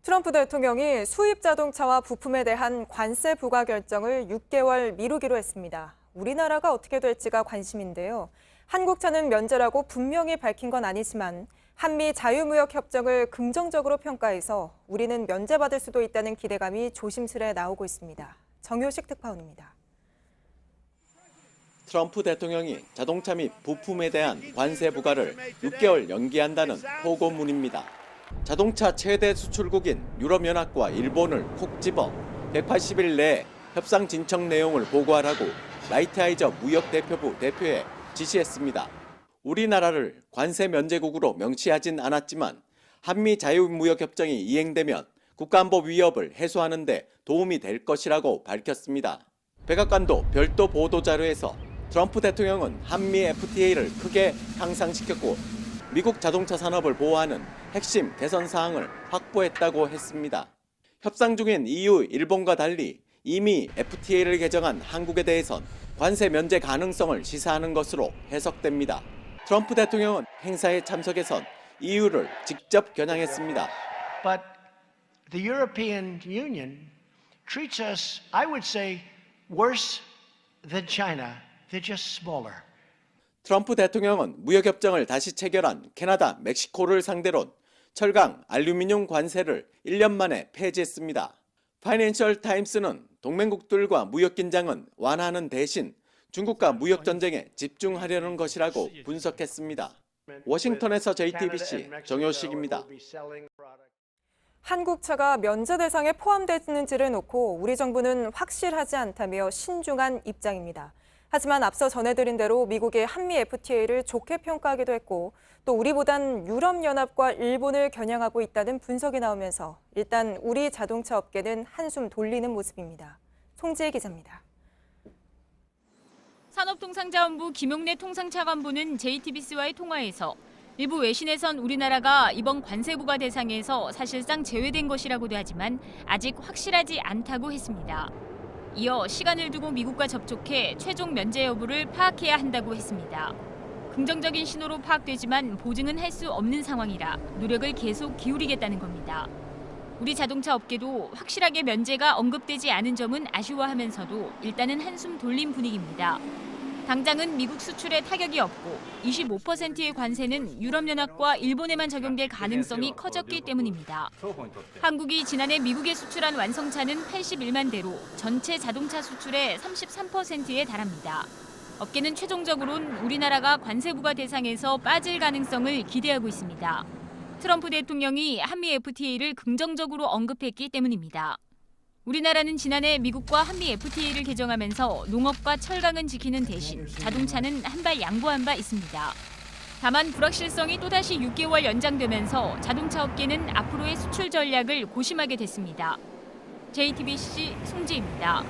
트럼프 대통령이 수입 자동차와 부품에 대한 관세 부과 결정을 6개월 미루기로 했습니다. 우리나라가 어떻게 될지가 관심인데요. 한국차는 면제라고 분명히 밝힌 건 아니지만 한미 자유무역 협정을 긍정적으로 평가해서 우리는 면제받을 수도 있다는 기대감이 조심스레 나오고 있습니다. 정효식 특파원입니다. 트럼프 대통령이 자동차 및 부품에 대한 관세 부과를 6개월 연기한다는 호고문입니다. 자동차 최대 수출국인 유럽연합과 일본을 콕 집어 180일 내에 협상 진척 내용을 보고하라고 라이트하이저 무역대표부 대표에 지시했습니다. 우리나라를 관세 면제국으로 명시하진 않았지만 한미 자유무역협정이 이행되면 국가안보 위협을 해소하는 데 도움이 될 것이라고 밝혔습니다. 백악관도 별도 보도자료에서 트럼프 대통령은 한미 FTA를 크게 향상시켰고 미국 자동차 산업을 보호하는 핵심 개선 사항을 확보했다고 했습니다. 협상 중인 EU, 일본과 달리 이미 FTA를 개정한 한국에 대해선 관세 면제 가능성을 시사하는 것으로 해석됩니다. 트럼프 대통령은 행사에 참석해선 EU를 직접 겨냥했습니다. But the European Union treats us, I would say, worse than China. They're just smaller. 트럼프 대통령은 무역협정을 다시 체결한 캐나다, 멕시코를 상대로 철강, 알루미늄 관세를 1년 만에 폐지했습니다. 파이낸셜 타임스는 동맹국들과 무역 긴장은 완화하는 대신 중국과 무역 전쟁에 집중하려는 것이라고 분석했습니다. 워싱턴에서 JTBC 정효식입니다. 한국차가 면제 대상에 포함되는지를 놓고 우리 정부는 확실하지 않다며 신중한 입장입니다. 하지만 앞서 전해드린 대로 미국의 한미 FTA를 좋게 평가하기도 했고 또 우리보단 유럽연합과 일본을 겨냥하고 있다는 분석이 나오면서 일단 우리 자동차 업계는 한숨 돌리는 모습입니다. 송지혜 기자입니다. 산업통상자원부 김용래 통상차관보는 JTBC와의 통화에서 일부 외신에선 우리나라가 이번 관세 부과 대상에서 사실상 제외된 것이라고도 하지만 아직 확실하지 않다고 했습니다. 이어 시간을 두고 미국과 접촉해 최종 면제 여부를 파악해야 한다고 했습니다. 긍정적인 신호로 파악되지만 보증은 할 수 없는 상황이라 노력을 계속 기울이겠다는 겁니다. 우리 자동차 업계도 확실하게 면제가 언급되지 않은 점은 아쉬워하면서도 일단은 한숨 돌린 분위기입니다. 당장은 미국 수출에 타격이 없고 25%의 관세는 유럽연합과 일본에만 적용될 가능성이 커졌기 때문입니다. 한국이 지난해 미국에 수출한 완성차는 81만 대로 전체 자동차 수출의 33%에 달합니다. 업계는 최종적으로는 우리나라가 관세 부과 대상에서 빠질 가능성을 기대하고 있습니다. 트럼프 대통령이 한미 FTA를 긍정적으로 언급했기 때문입니다. 우리나라는 지난해 미국과 한미 FTA를 개정하면서 농업과 철강은 지키는 대신 자동차는 한 발 양보한 바 있습니다. 다만 불확실성이 또다시 6개월 연장되면서 자동차 업계는 앞으로의 수출 전략을 고심하게 됐습니다. JTBC 송지입니다.